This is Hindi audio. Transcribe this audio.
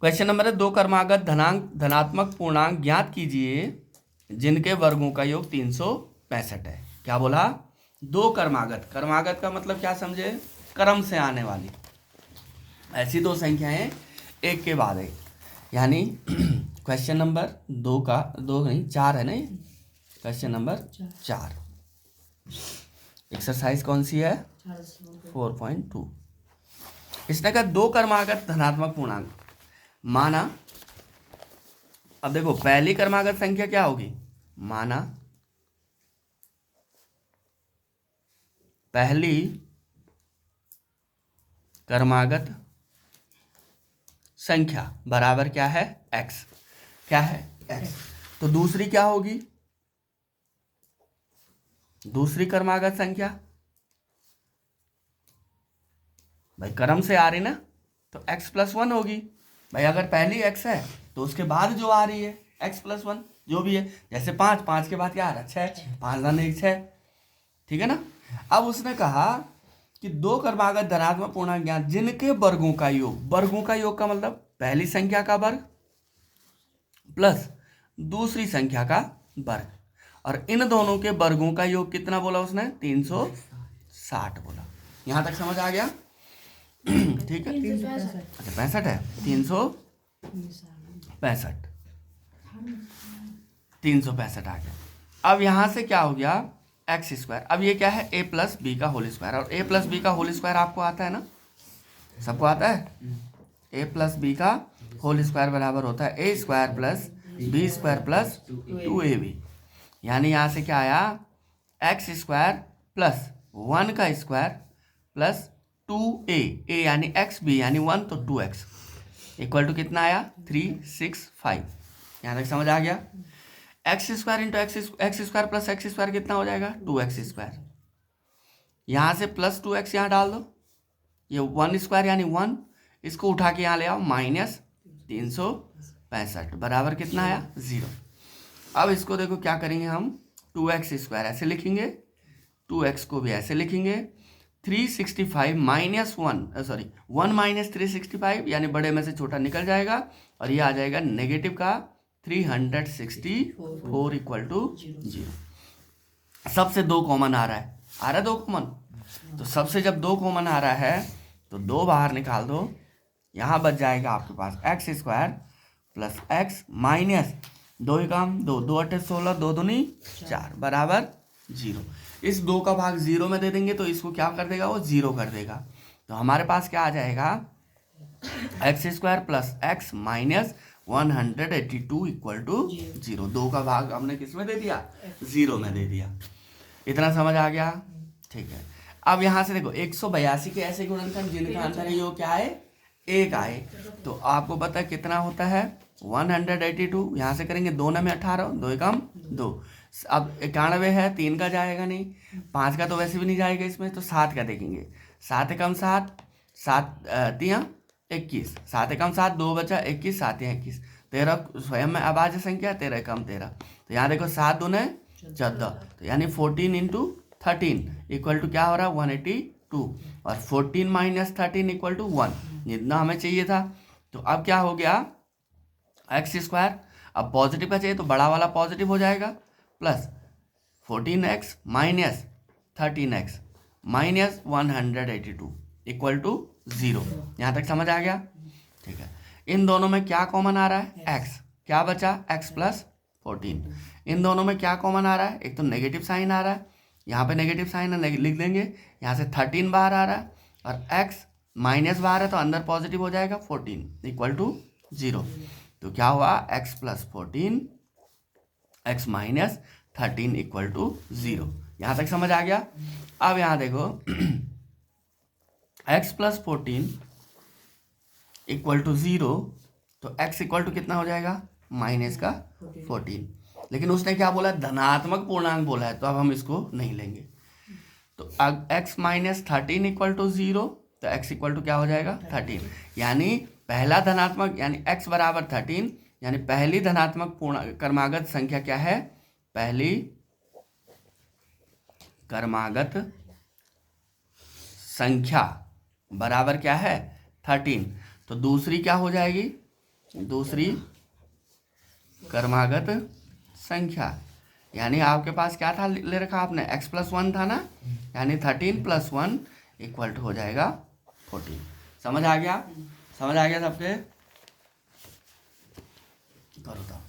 क्वेश्चन नंबर है, दो क्रमागत धनात्मक पूर्णांक ज्ञात कीजिए जिनके वर्गों का योग 365 है। क्या बोला? दो क्रमागत, क्रमागत का मतलब क्या समझे? क्रम से आने वाली ऐसी दो संख्याएं एक के बाद एक, यानी क्वेश्चन नंबर 2 का 2 नहीं 4 है नहीं, क्वेश्चन नंबर 4। एक्सरसाइज कौन सी है? 4.2। इसने कहा दो क्रमागत धनात्मक पूर्णांक माना। अब देखो पहली क्रमागत संख्या क्या होगी? माना पहली क्रमागत संख्या बराबर क्या है? x। क्या है? x। तो दूसरी क्या होगी? दूसरी क्रमागत संख्या भाई क्रम से आ रही ना, तो x+1 होगी। भाई अगर पहली x है तो उसके बाद जो आ रही है x+1 जो भी है, जैसे 5 के बाद क्या आ रहा है? 6, 5 दाने 6, ठीक है ना। अब उसने कहा कि दो क्रमागत धनात्मक पूर्णांक ज्ञात जिनके वर्गों का योग, वर्गों का योग का मतलब पहली संख्या का वर्ग प्लस दूसरी संख्या का वर्ग, और इन दोनों के वर्गों का योग कितना बोला उसने? 360 बोला। यहां तक समझ आ गया? ठीक है। अच्छा 65 है, 365 आ गया। अब यहां से क्या हो गया? x²। अब ये क्या है? a+b का होल स्क्वायर, और a+b का होल स्क्वायर आपको आता है ना, सबको आता है। a+b का होल स्क्वायर बराबर होता है a² + b² + 2ab। यानी यहाँ से क्या आया? x² + 1 का स्क्वायर प्लस 2a, a यानी x, b यानी 1, तो 2x इक्वल टू कितना आया? 365। यहाँ तक समझ आ गया? x² × x² + x² कितना हो जाएगा? 2x²। यहाँ से प्लस 2x यहाँ डाल दो, ये 1² यानी 1, इसको उठा के यहाँ ले आओ, -365 बराबर कितना आया? 0। अब इसको देखो क्या करेंगे हम? 2x² ऐसे लिखेंगे, 2x को भी ऐसे लिखेंगे, 365 -1 365 यानी बड़े में से छोटा निकल जाएगा, और ये आ जाएगा नेगेटिव का 364 इक्वल टू 0। सबसे 2 कॉमन आ रहा है, 2 कॉमन। तो सबसे जब 2 कॉमन आ रहा है तो 2 बाहर निकाल दो, यहाँ बच जाएगा आपके पास x² + x माइनस 2 एकम 2, 2 8 16, 2 दूनी 4 बराबर 0। इस 2 का भाग 0 में दे देंगे तो इसको क्या कर देगा? वो 0 कर देगा। तो हमारे पास क्या आ जाएगा? x² + x minus 182 equal to 0। 2 का भाग हमने किस में दे दिया? 0 में दे दिया। इतना समझ आ गया? ठीक है। अब यहाँ से देखो 182 के ऐसे गुणनखंड जिनका अंतर है योग क्या है? 1 आए, तो आपको पता है कितना होता है? 182। यहाँ से करेंगे 2 में 18, 2 एकम 2। अब 91 है, 3 का जाएगा नहीं, 5 का तो वैसे भी नहीं जाएगा इसमें, तो 7 का देखेंगे, 7 एकम 7, 7 3 21, 7 एकम 7, 2 बचा 21, 7 या 21, 13 स्वयं में अभाज्य संख्या, 13 एकम 13। तो यहाँ देखो 7 दूने 14, तो यानी 14 × 13 इक्वल टू क्या हो रहा है? 182, और 14 - 13 इक्वल टू 1, जितना हमें चाहिए था। तो अब क्या हो गया? x², अब पॉजिटिव का चाहिए तो बड़ा वाला पॉजिटिव हो जाएगा, plus 14x minus 13x minus 182 equal to 0। यहाँ तक समझ आ गया? ठीक है। इन दोनों में क्या कॉमन आ रहा है? x। क्या बचा? x + 14। इन दोनों में क्या कॉमन आ रहा है? एक तो नेगेटिव साइन आ रहा है, यहाँ पे नेगेटिव साइन है, लिख देंगे। यहाँ से 13 बाहर आ रहा है, और x माइनस बाहर है तो अंदर पॉजिटिव हो जाएगा, 14 इक्वल टू 0। तो क्या हुआ? x + 14 x minus 13 equal to 0। यहाँ तक समझ आ गया? अब यहाँ देखो x + 14 इक्वल टू 0, तो x इक्वल टू कितना हो जाएगा? -14। लेकिन उसने क्या बोला? धनात्मक पूर्णांक बोला है, तो अब हम इसको नहीं लेंगे। तो अब x - 13 इक्वल टू 0, तो x इक्वल टू क्या हो जाएगा? 13। यानी पहला धनात्मक यानी x बराबर 13, यानी पहली धनात्मक क्रमागत संख्या क्या है? पहली क्रमागत संख्या बराबर क्या है? 13। तो दूसरी क्या हो जाएगी? दूसरी क्रमागत संख्या, यानी आपके पास क्या था ले रखा आपने, x+1 था ना, यानी 13 + 1 = हो जाएगा 14। समझ आ गया? समझ आ गया सबके? करो तो।